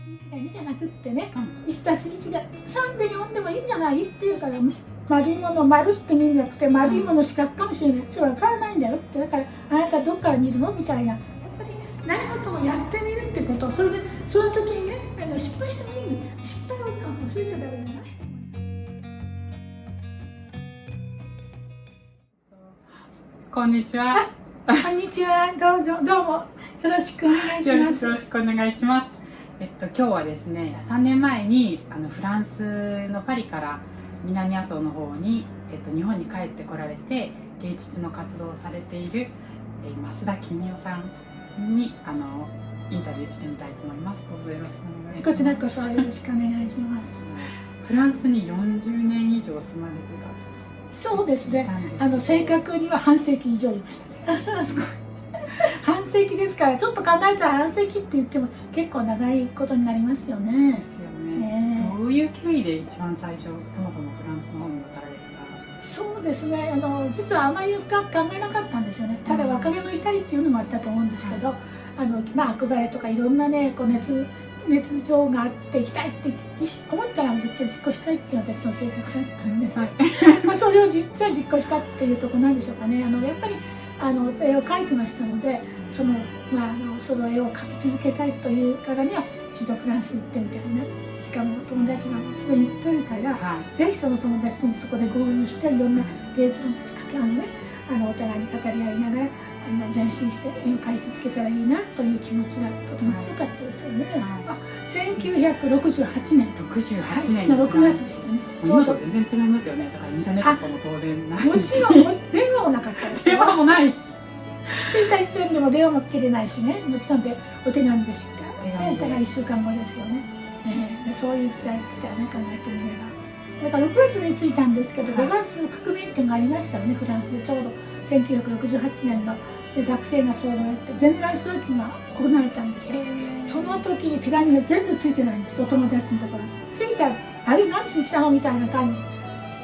1が2じゃなくってね、1たす1が3で4でもいいんじゃないっていうから、丸いものを丸って見るんじゃなくて、丸いもの四角かもしれない。それは分からないんだよって。だからあなたどっから見るのみたいな。やっぱり何事もやってみるってこと、それでその時にね、失敗してもいいんで、失敗を忘れちゃダメだなって思います。こんにちは。こんにちは。どうもよろしくお願いします。よろしくお願いします。今日はですね、3年前にフランスのパリから南阿蘇の方に、日本に帰ってこられて芸術の活動をされている、増田公代さんにインタビューしてみたいと思います。どうぞよろしくお願いします。こちらこそよろしくお願いします。フランスに40年以上住まれてた。そうですね。正確には半世紀以上いました。すごい。半世紀ですから、ちょっと考えたら半世紀って言っても結構長いことになりますよね。ですよね。どういう経緯で一番最初、そもそもフランスの方に渡られた？そうですね。実はあまり深く考えなかったんですよね。ただ若気の至りっていうのもあったと思うんですけど、憧れとかいろんなね、熱情があって行きたいって思ったら絶対実行したいっていう私の性格だったので、それを実際実行したっていうところなんでしょうかね。やっぱり絵を描いてましたので、その絵を描き続けたいというからには一度フランスに行ってみたいな。しかも友達がすでに行ってるから、ぜひその友達にそこで合流していろんな芸術のお互いに語り合いながら前進して絵を描い続けたらいいなという気持ちがとても強かったですよね。1968年の6月でしたね。今と全然違いますよね。だからインターネットも当然ないし、もちろん電話もなかったですよ。電話もない。着いた時点でも電話も切れないしね、もちろんでお手紙でしか、お互い1週間後ですよね。そういう時代でしたよね、考えてみれば。だから6月に着いたんですけど、5月革命っていうのがありましたよね、フランスで。ちょうど1968年の学生がそうやってゼネラルストライキが行われたんですよ。その時に手紙が全然ついてないんです、お友達のところに。着いたら「あれ何しに来たの?」みたいな感じ。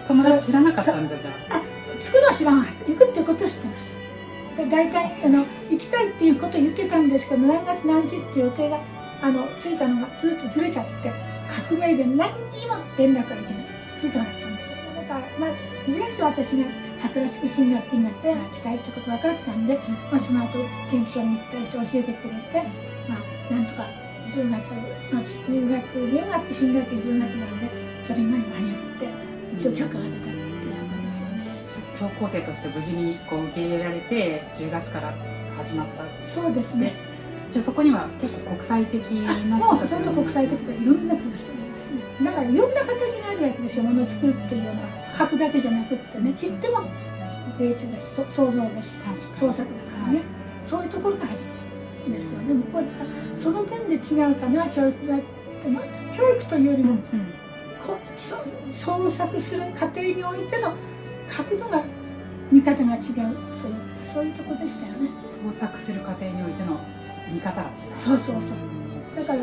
友達知らなかったんだ。じゃあ着くのは知らなかった。行くっていうことは知ってました。で大体行きたいっていうことを言ってたんですけど、何月何日っていう予定が着いたのがずっとずれちゃって、革命で何にも連絡がいけない、ついてなかったんですよ。だからいずれにして私が新しく進学になって行きたいってこと分かってたんで、その後研究所に行ったりして教えてくれて、なんとか10月の入学って新学期10月なんで、それに間に合って一応許可が出たっていうところですよね。聴講生として無事に受け入れられて10月から始まった。そうですね。じゃあそこには結構国際的な人たちがもうほとんど国際的でいろんな気がしていますね。だからいろんな形があるわけですよ。ものを作るっていうのは書くだけじゃなくってね、切っても芸術だし創造だし創作だからね、そういうところが始まるんですよね。向こうだからその点で違うかな、教育があって、教育というよりも、創作する過程においての角度が見方が違うという、そういうところでしたよね。創作する過程においての見方が違う。そう。だから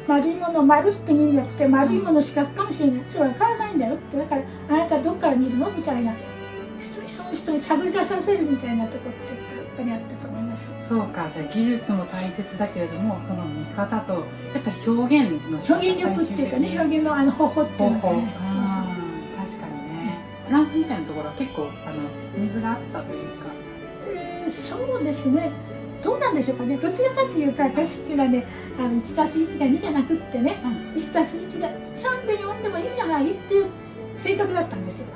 丸いものを丸って見るんじゃなくて、丸いもの四角かもしれない。それは分からないんだよって。だからあなたどっから見るのみたいな、そういう人に探り出させるみたいなところってやっぱりあったと思います。そうか。じゃあ技術も大切だけれども、その見方とやっぱり表現の表現力っていうかね、表現の方法っていうのがね。確かにね。フランスみたいなところは結構水があったというか。そうですね。どうなんでしょうかね。どちらかというと私っていうのはね、1たす1が2じゃなくってね、1たす1が3で4でもいいんじゃないっていう性格だったんですよ。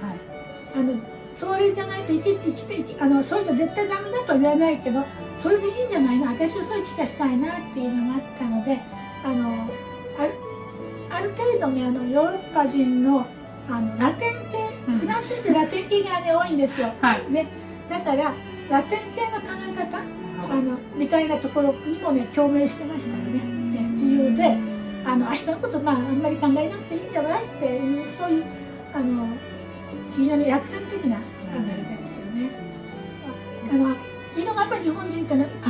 それじゃないと生きてそれじゃ絶対ダメだとは言わないけど、それでいいんじゃないの、私はそういう気がしたいなっていうのがあったので、ある程度ね、ヨーロッパ人のラテン系、フランスってラテン系がね多いんですよ。ね、だからラテン系の考え方みたいなところにもね共鳴してましたよね。自由で明日のことあんまり考えなくていいんじゃないっていう、そういう非常に楽天的な考え方ですよね。いいのがやっぱり日本人ってなんと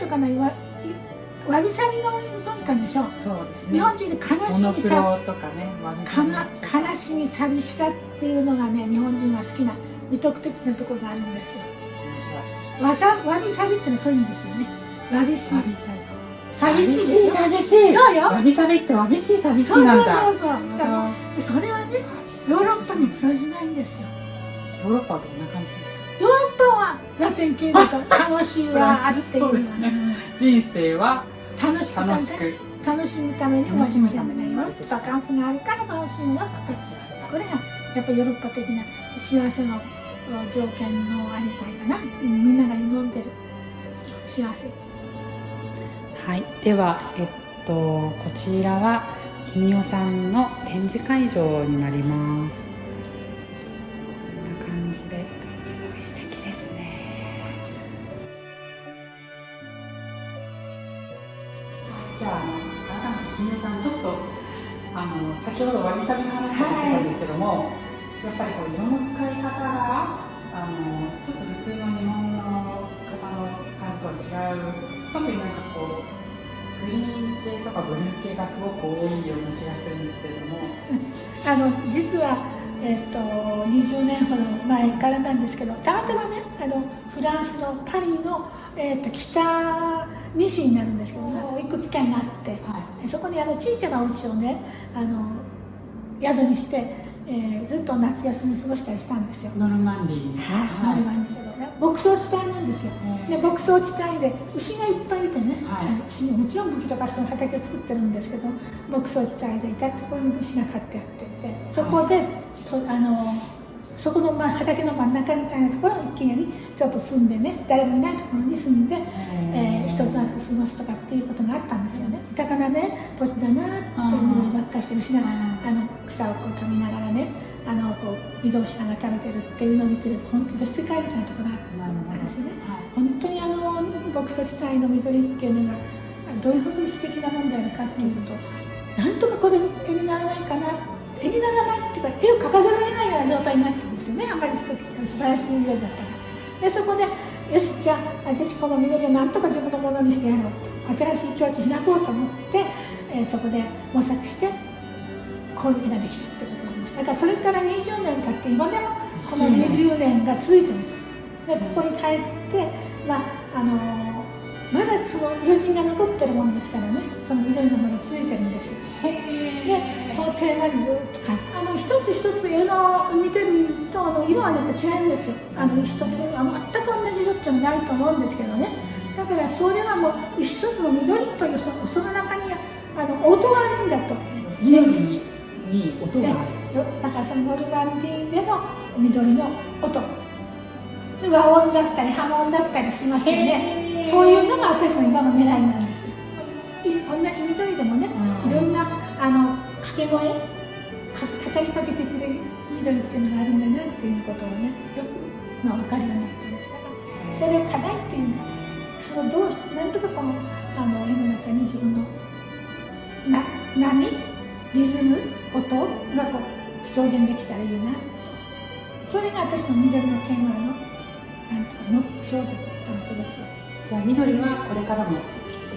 かなわびさびの文化でしょ。そうですね。日本人で悲しみ悲しみ寂しさっていうのがね、日本人が好きな美徳的なところがあるんですよ。わびさびってのはそういう意味ですよね。わびし寂しいですよ。寂しい。そうよ。わびさびってわびしい寂しいなんだ。そう。それはね、ヨーロッパに通じないんですよ。ヨーロッパはどんな感じですか？ヨーロッパはラテン系だと楽しいはあってそうですね。人生は楽しく楽しむために楽しむためにバカンスがあるから楽しむよってこれがやっぱりヨーロッパ的な幸せの条件のありたいかな。みんなが望んでる幸せ。はい、ではこちらは君代さんの展示会場になります。こんな感じですごい素敵ですね。じゃあ改めて君代さん、ちょっと先ほどわびさびの話をしてたんですけども、やっぱりこう色の使い方がちょっと普通の日本の方の感じとは違う、特になんかこうグリーン系とかブルー系がすごく多いような気がするんですけれども、実は、20年ほど前からなんですけど、たまたまねフランスのパリの、北西になるんですけども、行く機会があって、そこに小さなお家をね宿にして、ずっと夏休み過ごしたりしたんですよ。ノルマンディー、ノルマンディーでね、牧草地帯なんですよ。で牧草地帯で牛がいっぱいいてね、もちろん麦とかその畑を作ってるんですけど、牧草地帯でいたところに牛が飼ってあってて、そこでそこの畑の真ん中みたいなところの一軒家にちょっと住んでね、誰もいないところに住んで、一つずつ過ごすとかっていうことがあったんですよね。豊かなね土地だなっていうのばっかりして牛が草をこう食べながらねこう移動しながら食べてるっていうのを見てると、本当に別世界みたいなところがあったんですよね。本当に牧草地帯の緑っていうのがどういうふうに素敵なものであるかっていうこと、なんとかこれ絵にならないかな、絵にならないっていうか絵を描かざるを得ないような状態になってるんですよね。あんまり素晴らしい緑だったら。でそこでよし、じゃあ私この緑をなんとか自分のものにしてやろうって、新しい境地を開こうと思って、そこで模索してこういう絵ができたってことなんです。だからそれから20年経って今でもこの20年が続いてます。でここに帰ってまだその余震が残ってるもんですからね、その緑のものが続いてるんですよ。でそのテーマにずっと描いて、一つ一つ絵の見てると色はやっぱ違うんですよ。一つ全く同じ色っていうのはないと思うんですけどね。だからそれはもう一つの緑というその中に音があるんだと。緑に音がある。だからそのノルマンディーでの緑の音、和音だったり波紋だったりしますよね。そういうのが私の今の狙いなんです。同じ緑でもね、いろんな掛け声、語りかけてくれる緑っていうのがあるんだなっていうことをね、よく分かるようになってましたが、それを課題っていうんだ。そのなんとかこの絵の中に自分の波、リズム、音がこう表現できたらいいな。それが私の緑のテーマの目標だったわけですよ。じゃあ緑はこれからもテ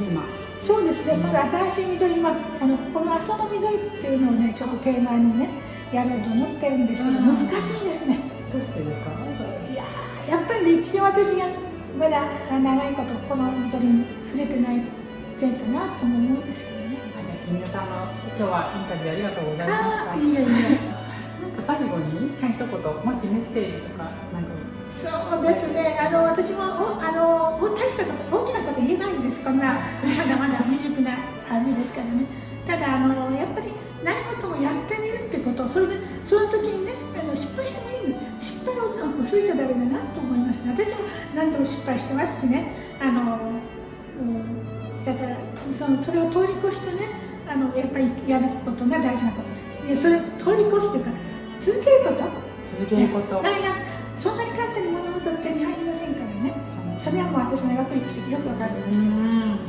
ーマ。そうですね、まだ新しい緑、この阿蘇の緑っていうのをね、ちょっとテーマにね、やろうと思ってるんですけど、難しいですね。どうしてですか？いややっぱり歴史は私がまだ長いことこの緑に触れてないせいかなとも思うんですけどね。じゃあ君代さんの今日はインタビューありがとうございました。いえいえ。なんか最後に一言、もしメッセージとかなんか。そうですね、私も大したこと、大きなこと言えないんです。こんなまだまだ未熟な身ですからね。ただやっぱり何事もやってみるってこと、それでその時にね失敗してもいいんです。失敗を恐れちゃダメだなと思いますね。私も何度も失敗してますしね。だからそれを通り越してね、やっぱりやることが大事なことで、それを通り越すというか続けること。そんなに簡単に物事って手に入りませんからね。それはもう私の長く生きてよくわかるんですよ。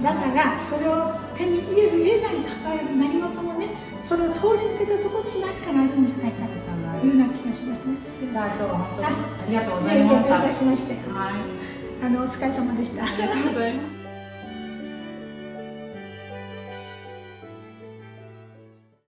だからそれを手に入れる入れないにかかわらず、何事もね、それを通り抜けたところに何かがあるんじゃないかというような気がしますね。じゃあ今日は本当にありがとうございました。いたしまして、はい、お疲れ様でした。ありがとうございます。